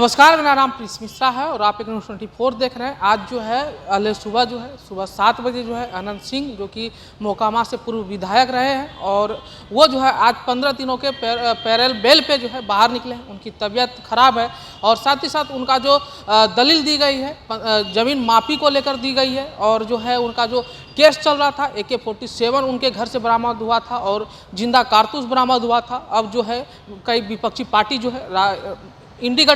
नमस्कार, मेरा नाम प्रिंस मिश्रा है और आप एक न्यूज़ 24 देख रहे हैं। आज जो है सुबह 7 बजे जो है अनंत सिंह जो कि मोकामा से पूर्व विधायक रहे हैं और वो जो है आज 15 दिनों के पैरेल बेल पे जो है बाहर निकले हैं। उनकी तबीयत खराब है और साथ ही साथ उनका जो दलील दी गई है ज़मीन मापी को लेकर दी गई है और जो है उनका जो केस चल रहा था AK-47 उनके घर से बरामद हुआ था और जिंदा कारतूस बरामद हुआ था। अब जो है कई विपक्षी पार्टी जो है इंडिया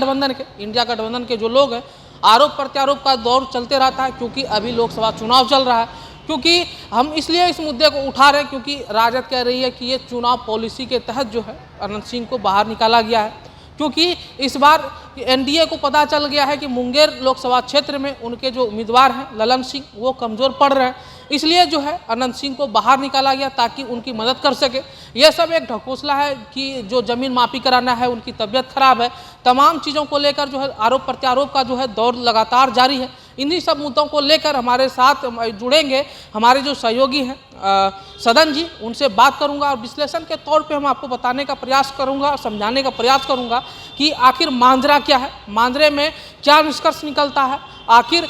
गठबंधन के जो लोग हैं आरोप प्रत्यारोप का दौर चलते रहता है क्योंकि अभी लोकसभा चुनाव चल रहा है। क्योंकि हम इसलिए इस मुद्दे को उठा रहे हैं क्योंकि राजद कह रही है कि ये चुनाव पॉलिसी के तहत जो है अनंत सिंह को बाहर निकाला गया है क्योंकि इस बार NDA को पता चल गया है कि मुंगेर लोकसभा क्षेत्र में उनके जो उम्मीदवार हैं ललन सिंह वो कमज़ोर पड़ रहे हैं। इसलिए जो है अनंत सिंह को बाहर निकाला गया ताकि उनकी मदद कर सके। यह सब एक ढकोसला है कि जो ज़मीन मापी कराना है, उनकी तबीयत खराब है, तमाम चीज़ों को लेकर जो है आरोप प्रत्यारोप का जो है दौर लगातार जारी है। इन्हीं सब मुद्दों को लेकर हमारे साथ जुड़ेंगे हमारे जो सहयोगी हैं सदन जी, उनसे बात करूंगा और विश्लेषण के तौर पे हम आपको बताने का प्रयास करूंगा, समझाने का प्रयास करूंगा कि आखिर मांजरा क्या है, मांजरे में क्या निष्कर्ष निकलता है, आखिर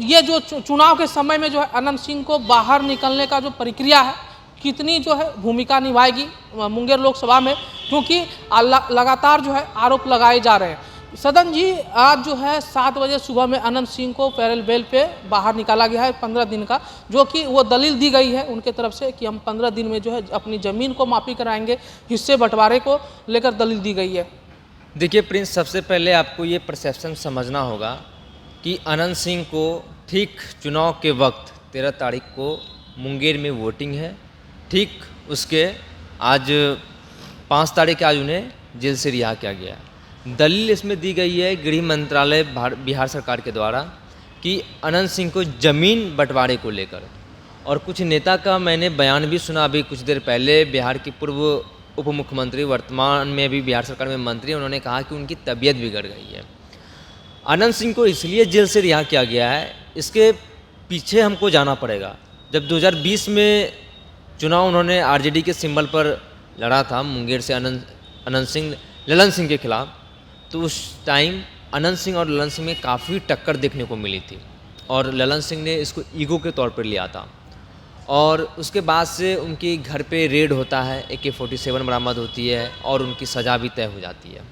ये जो चुनाव के समय में जो है अनंत सिंह को बाहर निकलने का जो प्रक्रिया है कितनी जो है भूमिका निभाएगी मुंगेर लोकसभा में, क्योंकि लगातार जो है आरोप लगाए जा रहे हैं। सदन जी, आज जो है 7 बजे सुबह में अनंत सिंह को पैरेल बेल पे बाहर निकाला गया है 15 दिन का, जो कि वो दलील दी गई है उनके तरफ से कि हम 15 दिन में जो है अपनी ज़मीन को मापी कराएंगे, हिस्से बंटवारे को लेकर दलील दी गई है। देखिए प्रिंस, सबसे पहले आपको ये परसेप्शन समझना होगा कि अनंत सिंह को ठीक चुनाव के वक्त 13 तारीख को मुंगेर में वोटिंग है। ठीक उसके आज 5 तारीख आज उन्हें जेल से रिहा किया गया है। दलील इसमें दी गई है गृह मंत्रालय बिहार सरकार के द्वारा कि अनंत सिंह को ज़मीन बंटवारे को लेकर, और कुछ नेता का मैंने बयान भी सुना अभी कुछ देर पहले। बिहार के पूर्व उप मुख्यमंत्री, वर्तमान में भी बिहार सरकार में मंत्री, उन्होंने कहा कि उनकी तबीयत बिगड़ गई है। अनंत सिंह को इसलिए जेल से रिहा किया गया है, इसके पीछे हमको जाना पड़ेगा। जब 2020 में चुनाव उन्होंने RJD के सिंबल पर लड़ा था मुंगेर से ललन सिंह के खिलाफ, तो उस टाइम अनंत सिंह और ललन सिंह में काफ़ी टक्कर देखने को मिली थी और ललन सिंह ने इसको ईगो के तौर पर लिया था। और उसके बाद से उनके घर पे रेड होता है, AK-47 बरामद होती है और उनकी सज़ा भी तय हो जाती है।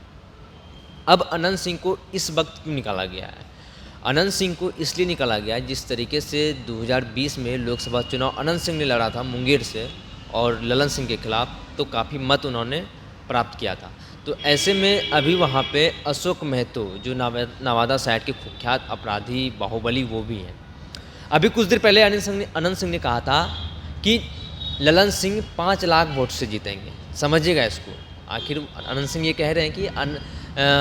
अब अनंत सिंह को इस वक्त क्यों निकाला गया है? अनंत सिंह को इसलिए निकाला गया है जिस तरीके से 2020 में लोकसभा चुनाव अनंत सिंह ने लड़ा था मुंगेर से और ललन सिंह के खिलाफ, तो काफ़ी मत उन्होंने प्राप्त किया था। तो ऐसे में अभी वहाँ पे अशोक महतो जो नवादा साइड के कुख्यात अपराधी बाहुबली वो भी हैं। अभी कुछ देर पहले अनंत सिंह ने कहा था कि ललन सिंह 5 लाख वोट से जीतेंगे। समझिएगा इसको, आखिर अनंत सिंह ये कह रहे हैं कि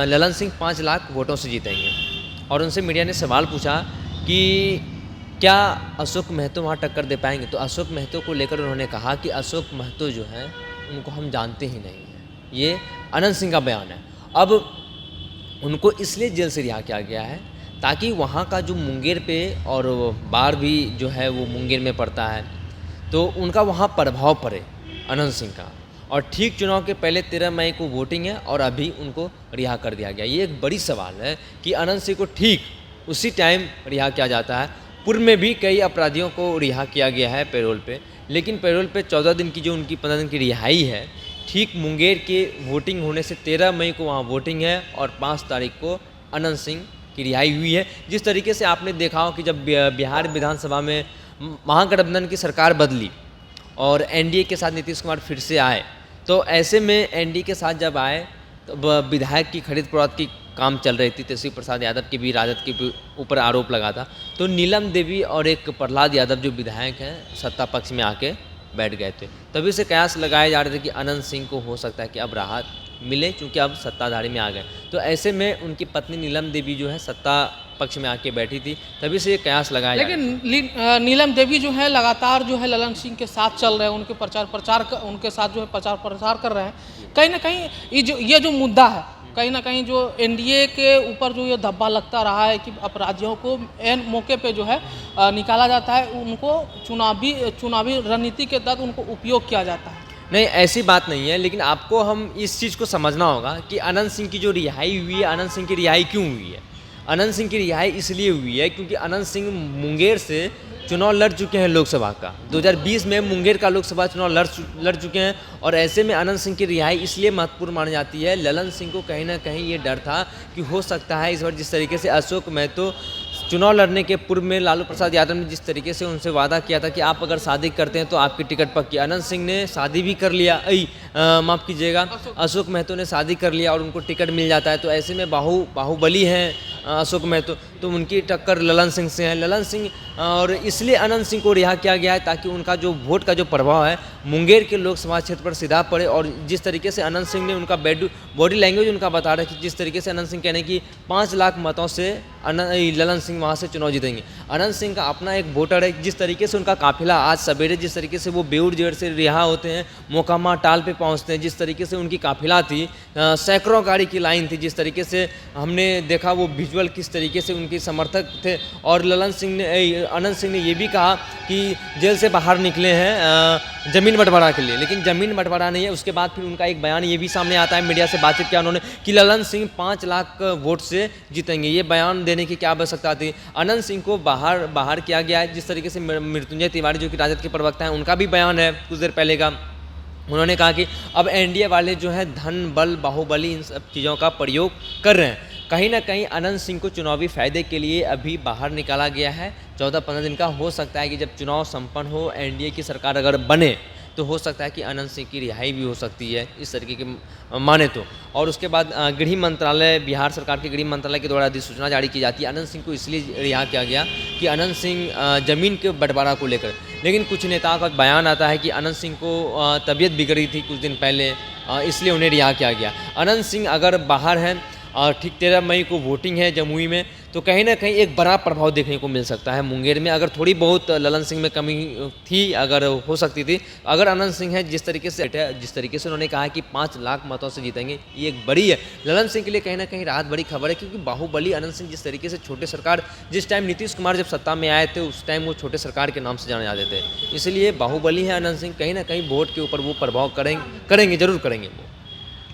ललन सिंह 5 लाख वोटों से जीतेंगे। और उनसे मीडिया ने सवाल पूछा कि क्या अशोक महतो वहाँ टक्कर दे पाएंगे, तो अशोक महतो को लेकर उन्होंने कहा कि अशोक महतो जो हैं उनको हम जानते ही नहीं हैं। ये अनंत सिंह का बयान है। अब उनको इसलिए जेल से रिहा किया गया है ताकि वहाँ का जो मुंगेर पे और बार भी जो है वो मुंगेर में पड़ता है, तो उनका वहाँ प्रभाव पड़े अनंत सिंह का। और ठीक चुनाव के पहले 13 मई को वोटिंग है और अभी उनको रिहा कर दिया गया। ये एक बड़ी सवाल है कि अनंत सिंह को ठीक उसी टाइम रिहा किया जाता है। पूर्व में भी कई अपराधियों को रिहा किया गया है पैरोल पे, लेकिन पैरोल पे 14 दिन की जो उनकी 15 दिन की रिहाई है, ठीक मुंगेर के वोटिंग होने से 13 मई को वहाँ वोटिंग है और 5 तारीख को अनंत सिंह की रिहाई हुई है। जिस तरीके से आपने देखा हो कि जब बिहार विधानसभा में महागठबंधन की सरकार बदली और NDA के साथ नीतीश कुमार फिर से आए, तो ऐसे में NDA के साथ जब आए तो विधायक की खरीद फरोख्त की काम चल रही थी। तेजस्वी प्रसाद यादव की भी राजद के ऊपर आरोप लगा था, तो नीलम देवी और एक प्रहलाद यादव जो विधायक हैं सत्ता पक्ष में आके बैठ गए थे। तभी से कयास लगाए जा रहे थे कि अनंत सिंह को हो सकता है कि अब राहत मिले क्योंकि अब सत्ताधारी में आ गए। तो ऐसे में उनकी पत्नी नीलम देवी जो है सत्ता पक्ष में आके बैठी थी, तभी से ये कयास लगाया। लेकिन नीलम देवी जो है लगातार जो है ललन सिंह के साथ चल रहे हैं, उनके उनके साथ जो है प्रचार प्रसार कर रहे हैं। कहीं ना कहीं ये जो मुद्दा है, कहीं ना कहीं जो NDA के ऊपर जो ये धब्बा लगता रहा है कि अपराधियों को एन मौके पे जो है निकाला जाता है, उनको चुनावी रणनीति के तहत उनको उपयोग किया जाता है। नहीं, ऐसी बात नहीं है, लेकिन आपको हम इस चीज़ को समझना होगा कि अनंत सिंह की जो रिहाई हुई है, अनंत सिंह की रिहाई क्यों हुई है। अनंत सिंह की रिहाई इसलिए हुई है क्योंकि अनंत सिंह मुंगेर से चुनाव लड़ चुके हैं लोकसभा का। 2020 में मुंगेर का लोकसभा चुनाव लड़ चुके हैं, और ऐसे में अनंत सिंह की रिहाई इसलिए महत्वपूर्ण मानी जाती है। ललन सिंह को कहीं ना कहीं ये डर था कि हो सकता है इस बार जिस तरीके से अशोक महतो चुनाव लड़ने के पूर्व में लालू प्रसाद यादव ने जिस तरीके से उनसे वादा किया था कि आप अगर शादी करते हैं तो आपकी टिकट पक्की, अनंत सिंह ने शादी भी कर लिया, माफ़ कीजिएगा, अशोक महतो ने शादी कर लिया और उनको टिकट मिल जाता है। तो ऐसे में बाहुबली हैं अशोक महतो, तो उनकी टक्कर ललन सिंह से है। ललन सिंह, और इसलिए अनंत सिंह को रिहा किया गया है ताकि उनका जो वोट का जो प्रभाव है मुंगेर के लोकसभा क्षेत्र पर सीधा पड़े। और जिस तरीके से अनंत सिंह ने उनका बॉडी लैंग्वेज उनका बता रहा है कि जिस तरीके से अनंत सिंह कहने की 5 लाख मतों से ललन सिंह वहाँ से चुनाव जीतेंगे। अनंत सिंह का अपना एक वोटर है, जिस तरीके से उनका काफिला आज सवेरे जिस तरीके से वो बेउर जेड़ से रिहा होते हैं, मोकामा टाल पे पहुँचते हैं, जिस तरीके से उनकी काफिला थी, सैकड़ों गाड़ी की लाइन थी, जिस तरीके से हमने देखा वो विजुअल किस तरीके से उनके समर्थक थे। और अनंत सिंह ने ये भी कहा कि जेल से बाहर निकले हैं ज़मीन बंटवारा के लिए, लेकिन ज़मीन बंटवारा नहीं है। उसके बाद फिर उनका एक बयान ये भी सामने आता है, मीडिया से बातचीत किया उन्होंने कि ललन सिंह 5 लाख वोट से जीतेंगे। ये बयान देने की क्या आवश्यकता थी। अनंत सिंह को बाहर किया गया है। जिस तरीके से मृत्युंजय तिवारी जो कि राजद के प्रवक्ता हैं, उनका भी बयान है कुछ देर पहले का। उन्होंने कहा कि अब एनडीए वाले जो है धन बल बाहुबली इन सब चीज़ों का प्रयोग कर रहे हैं। कहीं ना कहीं अनंत सिंह को चुनावी फायदे के लिए अभी बाहर निकाला गया है। 14-15 दिन का हो सकता है कि जब चुनाव संपन्न हो, एनडीए की सरकार अगर बने, तो हो सकता है कि अनंत सिंह की रिहाई भी हो सकती है इस तरीके के माने तो। और उसके बाद गृह मंत्रालय, बिहार सरकार के गृह मंत्रालय के द्वारा अधिसूचना जारी की जाती है। अनंत सिंह को इसलिए रिहा किया गया कि अनंत सिंह ज़मीन के बंटवारा को लेकर, लेकिन कुछ नेताओं का बयान आता है कि अनंत सिंह को तबीयत बिगड़ी थी कुछ दिन पहले, इसलिए उन्हें रिहा किया गया। अनंत सिंह अगर बाहर हैं और ठीक 13 मई को वोटिंग है जमुई में, तो कहीं ना कहीं एक बड़ा प्रभाव देखने को मिल सकता है मुंगेर में। अगर थोड़ी बहुत ललन सिंह में कमी थी, अगर हो सकती थी, अगर अनंत सिंह है जिस तरीके से उन्होंने कहा कि 5 लाख मतों से जीतेंगे, ये एक बड़ी है ललन सिंह के लिए कहीं ना कहीं राहत बड़ी खबर है। क्योंकि बाहुबली अनंत सिंह जिस तरीके से छोटे सरकार, जिस टाइम नीतीश कुमार जब सत्ता में आए थे उस टाइम वो छोटे सरकार के नाम से जाने जाते थे, इसलिए बाहुबली है अनंत सिंह, कहीं ना कहीं वोट के ऊपर वो प्रभाव करेंगे जरूर करेंगे वो।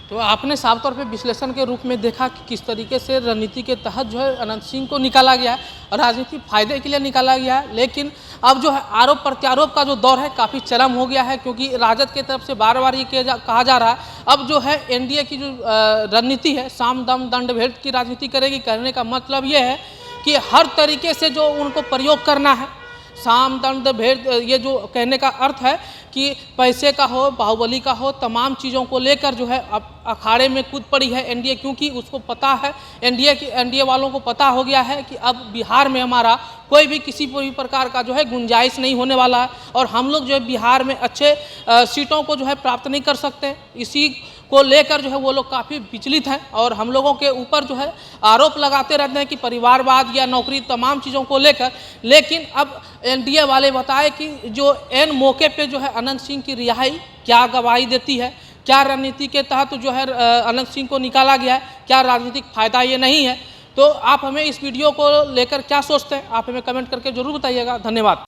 तो आपने साफ तौर पे विश्लेषण के रूप में देखा कि किस तरीके से रणनीति के तहत जो है अनंत सिंह को निकाला गया है और राजनीतिक फायदे के लिए निकाला गया है। लेकिन अब जो है आरोप प्रत्यारोप का जो दौर है काफ़ी चरम हो गया है, क्योंकि राजद की तरफ से बार बार ये कहा जा रहा है अब जो है एनडीए की जो रणनीति है साम दम दंड भेद की राजनीति करेगी। करने का मतलब ये है कि हर तरीके से जो उनको प्रयोग करना है, साम दंड भेद, ये जो कहने का अर्थ है कि पैसे का हो, बाहुबली का हो, तमाम चीज़ों को लेकर जो है अब अखाड़े में कूद पड़ी है एनडीए। क्योंकि उसको पता है, एनडीए वालों को पता हो गया है कि अब बिहार में हमारा कोई भी किसी भी प्रकार का जो है गुंजाइश नहीं होने वाला है और हम लोग जो है बिहार में अच्छे सीटों को जो है प्राप्त नहीं कर सकते। इसी को लेकर जो है वो लोग काफ़ी विचलित हैं और हम लोगों के ऊपर जो है आरोप लगाते रहते हैं कि परिवारवाद या नौकरी तमाम चीज़ों को लेकर। लेकिन अब एनडीए वाले बताए कि जो एन मौके पे जो है अनंत सिंह की रिहाई क्या गवाही देती है, क्या रणनीति के तहत जो है अनंत सिंह को निकाला गया है, क्या राजनीतिक फायदा ये नहीं है। तो आप हमें इस वीडियो को लेकर क्या सोचते हैं, आप हमें कमेंट करके जरूर बताइएगा। धन्यवाद।